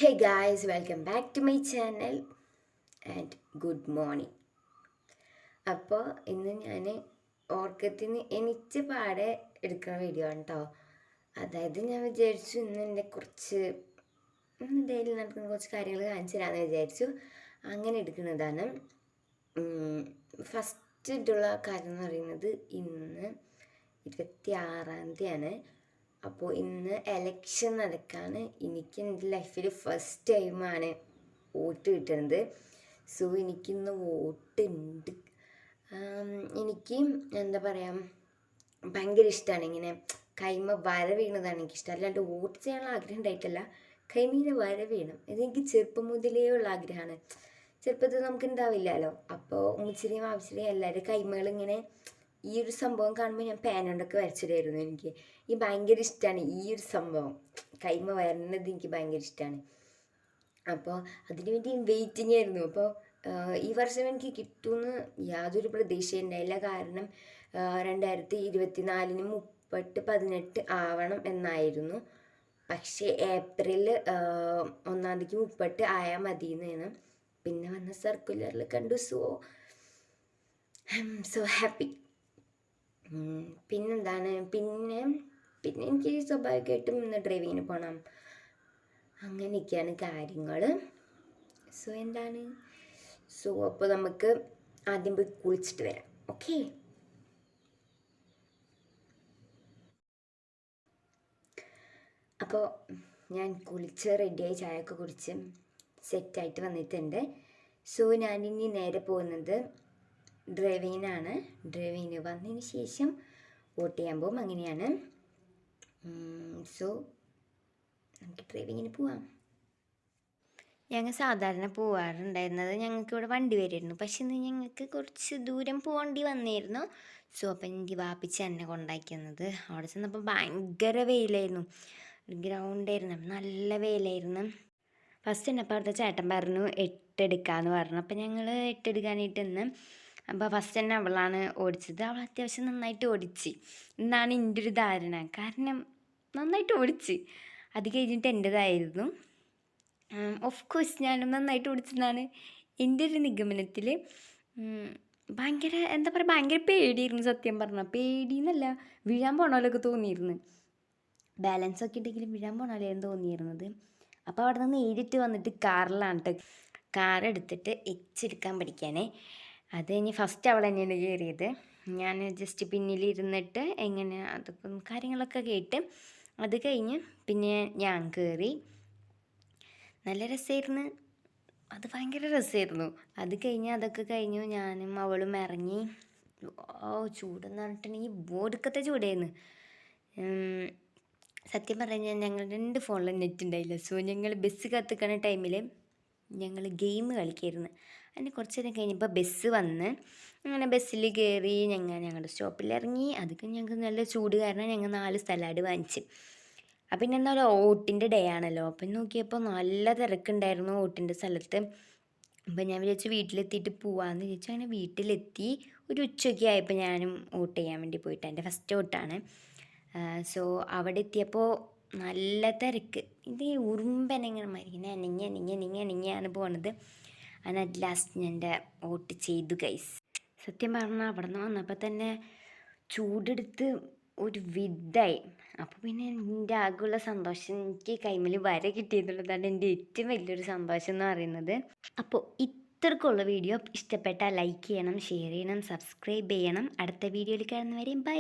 Hey guys, welcome back to my channel and good morning. അപ്പോൾ ഇന്ന് ഞാൻ ഓർക്കത്തിന് എണിച്ച് പാടെ എടുക്കുന്ന വീഡിയോ ആണ് കേട്ടോ. അതായത് ഞാൻ വിചാരിച്ചു ഇന്ന് എൻ്റെ ഡെയിലി നടക്കുന്ന കുറച്ച് കാര്യങ്ങൾ കാണിച്ചു തരാമെന്ന് വിചാരിച്ചു. അങ്ങനെ എടുക്കുന്നതാണ്. ഫസ്റ്റ് ഇട്ടുള്ള കാര്യം എന്ന് പറയുന്നത് ഇന്ന് 26-ാം തീയതിയാണ്. അപ്പോൾ ഇന്ന് എലക്ഷൻ നടക്കാണ്. എനിക്ക് എൻ്റെ ലൈഫിൽ ഫസ്റ്റ് ടൈമാണ് വോട്ട് കിട്ടുന്നത്. സോ എനിക്കിന്ന് വോട്ട് ഉണ്ട്. എനിക്ക് എന്താ പറയുക, ഭയങ്കര ഇഷ്ടമാണ് ഇങ്ങനെ കൈമ വര വീണതാണ് എനിക്കിഷ്ടം. അല്ലാണ്ട് വോട്ട് ചെയ്യാനുള്ള ആഗ്രഹം ഉണ്ടായിട്ടല്ല, കൈമീനെ വര വീണം. ഇതെനിക്ക് ചെറുപ്പം മുതലേ ഉള്ള ആഗ്രഹമാണ്. ചെറുപ്പത്തിൽ നമുക്ക് ഉണ്ടാവില്ലല്ലോ. അപ്പോൾ ഉമ്മച്ചിരിയും ആവശ്യം എല്ലാവരും കൈമകളിങ്ങനെ ഈ ഒരു സംഭവം കാണുമ്പോൾ ഞാൻ പേനോണ്ടൊക്കെ വരച്ചിട്ടായിരുന്നു. എനിക്ക് ഭയങ്കര ഇഷ്ടമാണ് ഈ ഒരു സംഭവം, കൈമ വരുന്നത് എനിക്ക് ഭയങ്കര ഇഷ്ടമാണ്. അപ്പോൾ അതിനു വേണ്ടി വെയിറ്റിംഗ് ആയിരുന്നു. അപ്പോൾ ഈ വർഷം എനിക്ക് കിട്ടുമെന്ന് യാതൊരു പ്രതീക്ഷയും ഉണ്ടായില്ല. കാരണം 2024 30/18 ആവണം എന്നായിരുന്നു. പക്ഷേ ഏപ്രിൽ 1-ാം തീയതിക്ക് 30 ആയാൽ മതിയെന്നാണ് പിന്നെ വന്ന സർക്കുലറിൽ കണ്ടു. I M so happy. പിന്നെന്താണ്, പിന്നെ എനിക്ക് സ്വാഭാവികമായിട്ടും ഇന്ന് ഡ്രൈവിങ്ങിന് പോകണം. അങ്ങനെയൊക്കെയാണ് കാര്യങ്ങൾ. അപ്പോൾ നമുക്ക് ആദ്യം പോയി കുളിച്ചിട്ട് വരാം. ഓക്കെ. അപ്പോൾ ഞാൻ കുളിച്ച് റെഡിയായി ചായയൊക്കെ കുടിച്ച് സെറ്റായിട്ട് വന്നിട്ടുണ്ട്. ഞാനിനി നേരെ പോകുന്നത് ഡ്രൈവിങ്ങിനാണ്. ഡ്രൈവിങ്ങിന് വന്നതിന് ശേഷം വോട്ട് ചെയ്യാൻ പോകും. അങ്ങനെയാണ്. നമുക്ക് ഡ്രൈവിങ്ങിന് പോവാം. ഞങ്ങൾ സാധാരണ പോവാറുണ്ടായിരുന്നത്, ഞങ്ങൾക്കിവിടെ വണ്ടി വരുമായിരുന്നു. പക്ഷെ ഇന്ന് ഞങ്ങൾക്ക് കുറച്ച് ദൂരം പോകേണ്ടി വന്നിരുന്നു. അപ്പം എനിക്ക് വാപ്പിച്ച് എന്നെ കൊണ്ടാക്കിയത്. അവിടെ ചെന്നപ്പോൾ ഭയങ്കര വെയിലായിരുന്നു. ഗ്രൗണ്ടായിരുന്നു, നല്ല വെയിലായിരുന്നു. ഫസ്റ്റ് എന്നെ അപ്പുറത്തെ ചേട്ടൻ പറഞ്ഞു 8 എടുക്കാമെന്ന് പറഞ്ഞു. അപ്പം ഞങ്ങൾ 8 എടുക്കാനായിട്ട് നിന്ന്. അപ്പോൾ ഫസ്റ്റ് തന്നെ അവളാണ് ഓടിച്ചത്. അവൾ അത്യാവശ്യം നന്നായിട്ട് ഓടിച്ച് എന്നാണ് എൻ്റെ ഒരു ധാരണ. കാരണം നന്നായിട്ട് ഓടിച്ച്. അത് കഴിഞ്ഞിട്ട് എൻ്റേതായിരുന്നു. ഓഫ് കോഴ്സ് ഞാനും നന്നായിട്ട് ഓടിച്ചെന്നാണ് എൻ്റെ ഒരു നിഗമനത്തിൽ. ഭയങ്കര എന്താ പറയുക, ഭയങ്കര പേടിയായിരുന്നു സത്യം പറഞ്ഞാൽ. പേടിയെന്നല്ല, വീഴാൻ പോണോലൊക്കെ തോന്നിയിരുന്നു. ബാലൻസൊക്കെ ഉണ്ടെങ്കിലും വീഴാൻ പോണോലെയാണ് തോന്നിയിരുന്നത്. അപ്പോൾ അവിടെ നിന്ന് നേരിട്ട് വന്നിട്ട് കാറിലാണ് കാർ എടുത്തിട്ട് എച്ചെടുക്കാൻ പഠിക്കാനേ. അത് കഴിഞ്ഞ് ഫസ്റ്റ് അവൾ തന്നെയാണ് കയറിയത്. ഞാൻ ജസ്റ്റ് പിന്നിലിരുന്നിട്ട് എങ്ങനെ അതൊക്കെ കാര്യങ്ങളൊക്കെ കേട്ട് അത് കഴിഞ്ഞ് പിന്നെ ഞാൻ കയറി. നല്ല രസമായിരുന്നു. അത് ഭയങ്കര രസമായിരുന്നു. അതൊക്കെ കഴിഞ്ഞു ഞാനും അവളും ഇറങ്ങി. ചൂടെന്ന് പറഞ്ഞിട്ടുണ്ടെങ്കിൽ ഒടുക്കത്തെ ചൂടായിരുന്നു. സത്യം പറഞ്ഞാൽ ഞങ്ങൾ 2 ഫോണിലും നെറ്റ് ഉണ്ടായില്ല. ഞങ്ങൾ ബസ് കാത്തിക്കുന്ന ടൈമിൽ ഞങ്ങൾ ഗെയിം കളിക്കായിരുന്നു. അതിന് കുറച്ച് നേരം കഴിഞ്ഞപ്പോൾ ബസ് വന്ന്. അങ്ങനെ ബസ്സിൽ കയറി ഞങ്ങളുടെ സ്റ്റോപ്പിൽ ഇറങ്ങി. അതൊക്കെ ഞങ്ങൾക്ക് നല്ല ചൂട് കാരണം ഞങ്ങൾ 4 സലാഡ് വാങ്ങിച്ച്. അപ്പം പിന്നെ എന്താ വോട്ടിൻ്റെ ഡേ ആണല്ലോ. അപ്പം നോക്കിയപ്പോൾ നല്ല തിരക്കുണ്ടായിരുന്നു വോട്ടിൻ്റെ സ്ഥലത്ത്. അപ്പം ഞാൻ വിചാരിച്ചു വീട്ടിലെത്തിയിട്ട് പോവാമെന്ന് വിചാരിച്ചു. അങ്ങനെ വീട്ടിലെത്തി. ഒരു ഉച്ചയൊക്കെ ആയപ്പോൾ ഞാനും വോട്ട് ചെയ്യാൻ വേണ്ടി പോയിട്ട്, എൻ്റെ ഫസ്റ്റ് വോട്ടാണ്. അവിടെ എത്തിയപ്പോൾ നല്ല തിരക്ക്. ഇത് ഉറുമ്പനെങ്ങനെ മരിക്കുന്നത് അനിങ്ങാണ് പോണത്. അങ്ങനെ അറ്റ് ലാസ്റ്റ് ഞാൻ എൻ്റെ വോട്ട് ചെയ്തു ഗൈസ്. സത്യം പറഞ്ഞാൽ അവിടെ നിന്ന് വന്നപ്പോൾ തന്നെ ചൂടെടുത്ത് ഒരു വിധായി. അപ്പോൾ പിന്നെ എൻ്റെ ആകെയുള്ള സന്തോഷം എനിക്ക് കൈമേൽ വര കിട്ടിയെന്നുള്ളതാണ് എൻ്റെ ഏറ്റവും വലിയൊരു സന്തോഷം എന്ന് പറയുന്നത്. അപ്പോൾ ഇത്രക്കുള്ള വീഡിയോ ഇഷ്ടപ്പെട്ടാൽ ലൈക്ക് ചെയ്യണം, ഷെയർ ചെയ്യണം, സബ്സ്ക്രൈബ് ചെയ്യണം. അടുത്ത വീഡിയോയിൽ കാണുന്നവരെയും ബൈ.